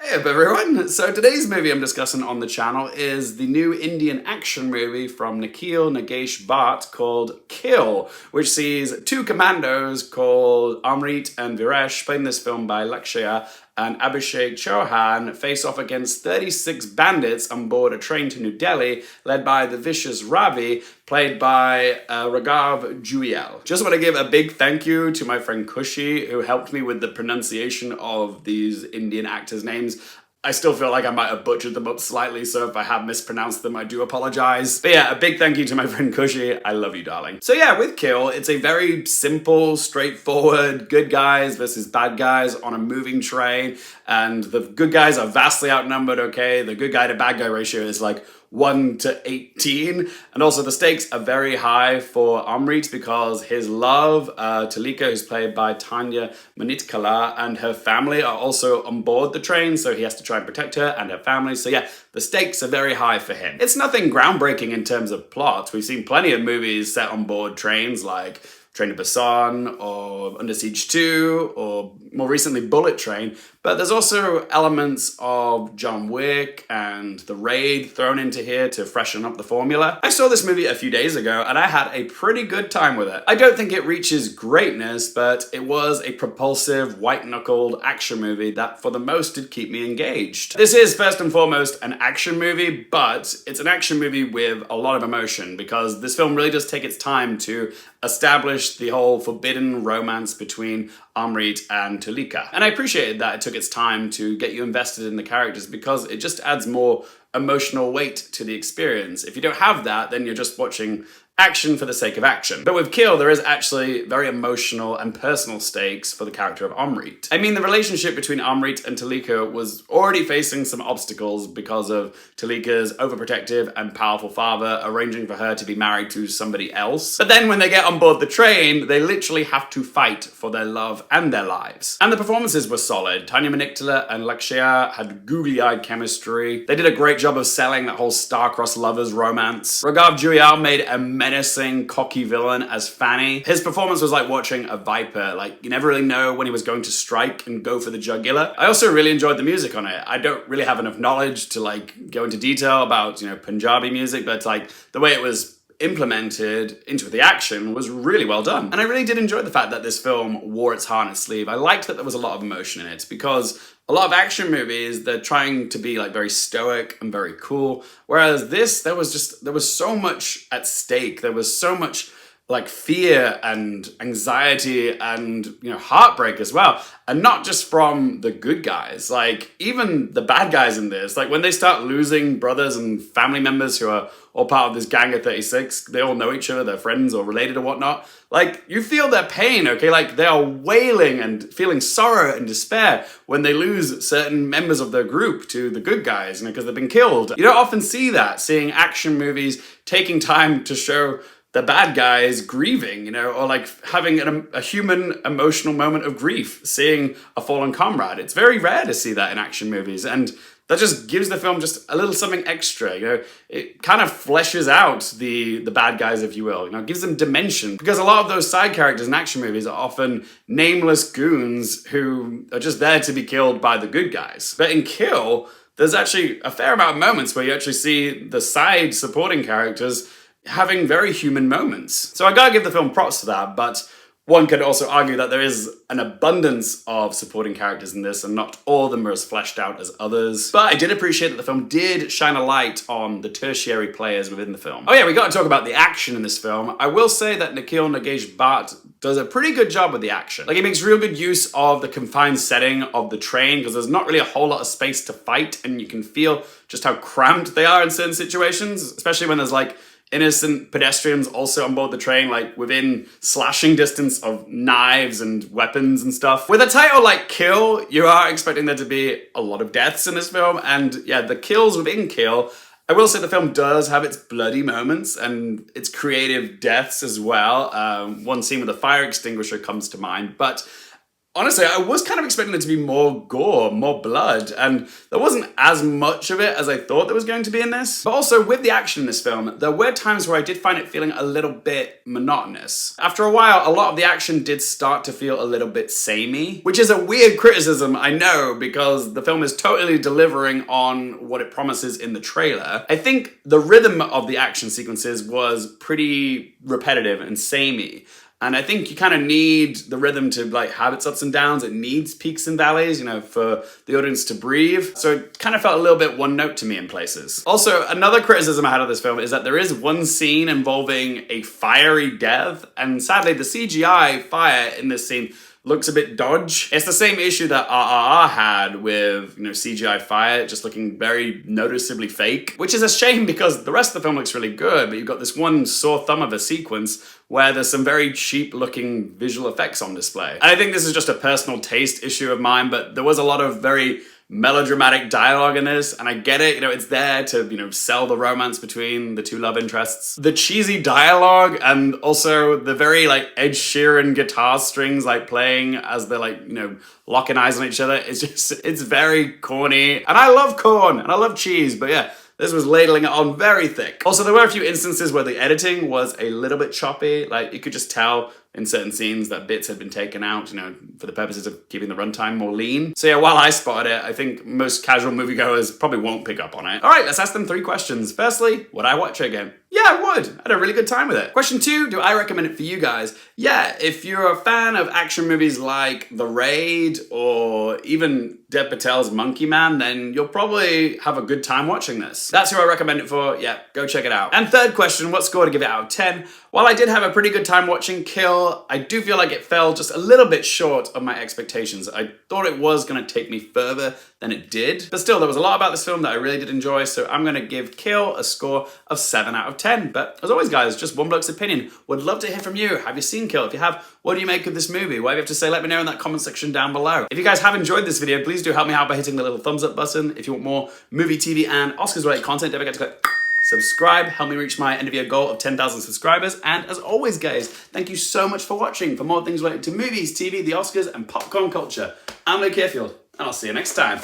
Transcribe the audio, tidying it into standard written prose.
Hey up everyone! So today's movie I'm discussing on the channel is the new Indian action movie from Nikhil, Nagesh, Bhat called Kill, which sees two commandos called Amrit and Viresh, played in this film by Lakshya, and Abhishek Chauhan face off against 36 bandits on board a train to New Delhi, led by the vicious Ravi, played by Raghav Juyal. Just want to give a big thank you to my friend Kushi, who helped me with the pronunciation of these Indian actors' names. I still feel like I might have butchered them up slightly, so if I have mispronounced them, I do apologize. But yeah, a big thank you to my friend Kushi. I love you, darling. So yeah, with Kill, it's a very simple, straightforward, good guys versus bad guys on a moving train, and the good guys are vastly outnumbered, okay? The good guy to bad guy ratio is like 1 to 18, and also the stakes are very high for Amrit because his love, Talika, who's played by Tanya, Maniktala, and her family are also on board the train, so he has to try and protect her and her family. So yeah, the stakes are very high for him. It's nothing groundbreaking in terms of plot. We've seen plenty of movies set on board trains like Train to Busan or Under Siege 2 or more recently Bullet Train, but there's also elements of John Wick and The Raid thrown into here to freshen up the formula. I saw this movie a few days ago and I had a pretty good time with it. I don't think it reaches greatness, but it was a propulsive, white-knuckled action movie that for the most did keep me engaged. This is first and foremost an action movie, but it's an action movie with a lot of emotion because this film really does take its time to establish the whole forbidden romance between Amrit and Talika. And I appreciated that it took its time to get you invested in the characters because it just adds more emotional weight to the experience. If you don't have that, then you're just watching action for the sake of action. But with Kill, there is actually very emotional and personal stakes for the character of Amrit. I mean, the relationship between Amrit and Talika was already facing some obstacles because of Talika's overprotective and powerful father arranging for her to be married to somebody else. But then when they get on board the train, they literally have to fight for their love and their lives. And the performances were solid. Tanya Maniktala and Lakshya had googly-eyed chemistry. They did a great job of selling that whole star-crossed lovers romance. Raghav Juyal made a menacing, cocky villain as Fanny. His performance was like watching a viper. Like, you never really know when he was going to strike and go for the jugular. I also really enjoyed the music on it. I don't really have enough knowledge to like go into detail about, Punjabi music, but like the way it was implemented into the action was really well done. And I really did enjoy the fact that this film wore its heart on its sleeve. I liked that there was a lot of emotion in it because a lot of action movies, they're trying to be like very stoic and very cool. Whereas this, there was so much at stake. There was so much like fear and anxiety and, heartbreak as well. And not just from the good guys, like even the bad guys in this, like when they start losing brothers and family members who are all part of this gang of 36, they all know each other, they're friends or related or whatnot. Like you feel their pain, okay? Like they are wailing and feeling sorrow and despair when they lose certain members of their group to the good guys, because they've been killed. You don't often see that, seeing action movies taking time to show the bad guys grieving, or like having a human emotional moment of grief, seeing a fallen comrade. It's very rare to see that in action movies, and that just gives the film just a little something extra, It kind of fleshes out the bad guys, if you will, It gives them dimension. Because a lot of those side characters in action movies are often nameless goons who are just there to be killed by the good guys. But in Kill, there's actually a fair amount of moments where you actually see the side supporting characters having very human moments. So I gotta give the film props for that, but one could also argue that there is an abundance of supporting characters in this and not all of them are as fleshed out as others. But I did appreciate that the film did shine a light on the tertiary players within the film. Oh yeah, we gotta talk about the action in this film. I will say that Nikhil Nagesh Bhat does a pretty good job with the action. Like, he makes real good use of the confined setting of the train because there's not really a whole lot of space to fight, and you can feel just how cramped they are in certain situations, especially when there's like innocent pedestrians also on board the train, like within slashing distance of knives and weapons and stuff. With a title like Kill, you are expecting there to be a lot of deaths in this film, and yeah, the kills within Kill, I will say the film does have its bloody moments and its creative deaths as well. One scene with a fire extinguisher comes to mind, but honestly, I was kind of expecting there to be more gore, more blood, and there wasn't as much of it as I thought there was going to be in this. But also, with the action in this film, there were times where I did find it feeling a little bit monotonous. After a while, a lot of the action did start to feel a little bit samey, which is a weird criticism, I know, because the film is totally delivering on what it promises in the trailer. I think the rhythm of the action sequences was pretty repetitive and samey. And I think you kind of need the rhythm to like have its ups and downs. It needs peaks and valleys, you know, for the audience to breathe. So it kind of felt a little bit one note to me in places. Also, another criticism I had of this film is that there is one scene involving a fiery death. And sadly, the CGI fire in this scene looks a bit dodge. It's the same issue that RRR had with, you know, CGI fire just looking very noticeably fake, which is a shame because the rest of the film looks really good, but you've got this one sore thumb of a sequence where there's some very cheap looking visual effects on display. And I think this is just a personal taste issue of mine, but there was a lot of very melodramatic dialogue in this, and I get it, you know, it's there to, you know, sell the romance between the two love interests. The cheesy dialogue and also the very like Ed Sheeran guitar strings like playing as they're like, you know, locking eyes on each other, it's very corny. And I love corn and I love cheese, but yeah, this was ladling it on very thick. Also, there were a few instances where the editing was a little bit choppy. Like, you could just tell in certain scenes that bits had been taken out, you know, for the purposes of keeping the runtime more lean. So yeah, while I spotted it, I think most casual moviegoers probably won't pick up on it. All right, let's ask them 3 questions. Firstly, would I watch it again? Yeah, I would. I had a really good time with it. Question 2, do I recommend it for you guys? Yeah, if you're a fan of action movies like The Raid or even Dev Patel's Monkey Man, then you'll probably have a good time watching this. That's who I recommend it for. Yeah, go check it out. And third question, what score to give it out of 10? While I did have a pretty good time watching Kill, I do feel like it fell just a little bit short of my expectations. I thought it was going to take me further than it did. But still, there was a lot about this film that I really did enjoy, so I'm going to give Kill a score of 7 out of 10. But as always, guys, just one bloke's opinion. Would love to hear from you. Have you seen Kill? If you have, what do you make of this movie? Whatever you have to say, let me know in that comment section down below. If you guys have enjoyed this video, please do help me out by hitting the little thumbs up button. If you want more movie, TV, and Oscars-related content, don't forget to click subscribe, help me reach my end of year goal of 10,000 subscribers. And as always, guys, thank you so much for watching. For more things related to movies, TV, the Oscars, and popcorn culture, I'm Luke Hearfield, and I'll see you next time.